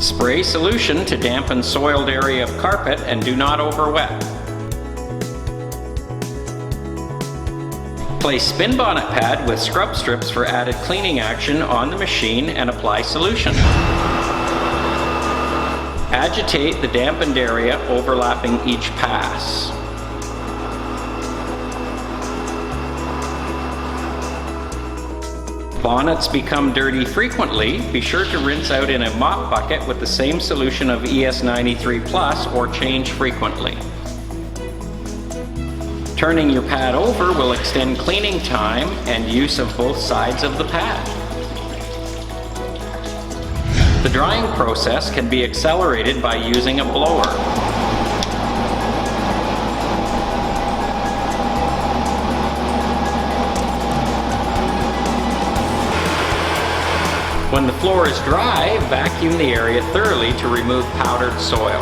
Spray solution to dampen soiled area of carpet and do not overwet. Place spin bonnet pad with scrub strips for added cleaning action on the machine and apply solution. Agitate the dampened area overlapping each pass. Bonnets become dirty frequently. Be sure to rinse out in a mop bucket with the same solution of ES93 Plus or change frequently. Turning your pad over will extend cleaning time and use of both sides of the pad. The drying process can be accelerated by using a blower. When the floor is dry, vacuum the area thoroughly to remove powdered soil.